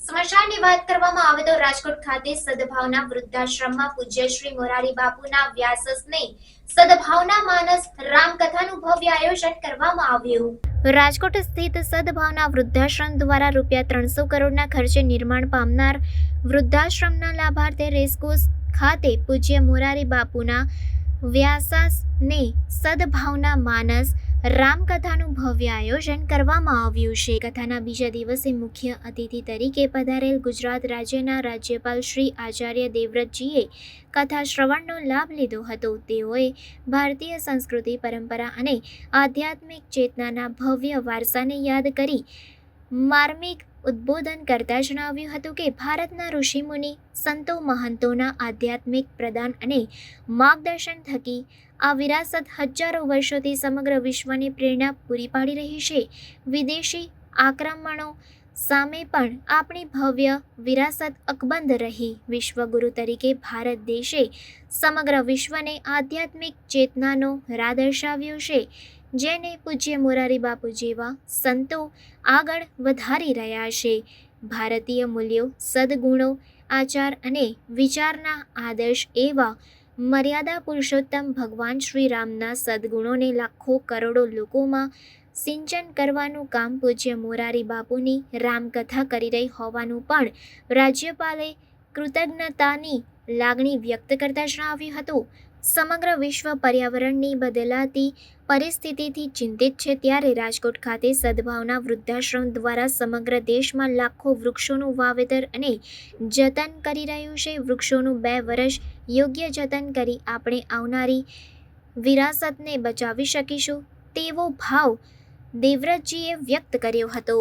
સમાચારની વાત કરવામાં આવે તો રાજકોટ ખાતે સદભાવના વૃદ્ધાશ્રમમાં પૂજ્ય શ્રી મોરારી બાપુના વ્યાસસ્નેહ સદભાવના માનસ રામકથાનું ભવ્ય આયોજન કરવામાં આવ્યું। રાજકોટ સ્થિત સદભાવના વૃદ્ધાશ્રમ દ્વારા ₹300 કરોડના ખર્ચે નિર્માણ પામનાર વૃદ્ધાશ્રમના લાભાર્થે રેસકોર્સ ખાતે પૂજ્ય મોરારી બાપુના વ્યાસાસ્નેહ સદભાવના માનસ રામકથાનું ભવ્ય આયોજન કરવામાં આવ્યું છે। કથાના બીજા દિવસે મુખ્ય અતિથિ તરીકે પધારેલ ગુજરાત રાજ્યના રાજ્યપાલ શ્રી આચાર્ય દેવવ્રતજીએ કથા શ્રવણનો લાભ લીધો હતો। તેઓએ ભારતીય સંસ્કૃતિ, પરંપરા અને આધ્યાત્મિક ચેતનાના ભવ્ય વારસાને યાદ કરી માર્મિક ઉદ્બોધન કરતા જણાવ્યું હતું કે ભારતના ઋષિમુનિ સંતો મહંતોના આધ્યાત્મિક પ્રદાન અને માર્ગદર્શન થકી આ વિરાસત હજારો વર્ષોથી સમગ્ર વિશ્વને પ્રેરણા પૂરી પાડી રહી છે। વિદેશી આક્રમણો સામે પણ આપણી ભવ્ય વિરાસત અકબંધ રહી। વિશ્વગુરુ તરીકે ભારત દેશે સમગ્ર વિશ્વને આધ્યાત્મિક ચેતનાનો રાહ દર્શાવ્યો છે, જેને પૂજ્ય મોરારી બાપુ જેવા સંતો આગળ વધારી રહ્યા છે। ભારતીય મૂલ્યો, સદગુણો, આચાર અને વિચારના આદર્શ એવા મર્યાદા પુરુષોત્તમ ભગવાન શ્રી રામના સદગુણોને લાખો કરોડો લોકોમાં સિંચન કરવાનું કામ પૂજ્ય મોરારી બાપુની રામકથા કરી રહી હોવાનું પણ રાજ્યપાલે કૃતજ્ઞતાની લાગણી વ્યક્ત કરતા જણાવ્યું હતું। સમગ્ર વિશ્વ પર્યાવરણની બદલાતી પરિસ્થિતિથી ચિંતિત છે, ત્યારે રાજકોટ ખાતે સદભાવના વૃદ્ધાશ્રમ દ્વારા સમગ્ર દેશમાં લાખો વૃક્ષોનું વાવેતર અને જતન કરી રહ્યું છે। વૃક્ષોનું 2 વર્ષ યોગ્ય જતન કરી આપણે આવનારી વિરાસતને બચાવી શકીશું, તેવો ભાવ દેવવ્રતજીએ વ્યક્ત કર્યો હતો।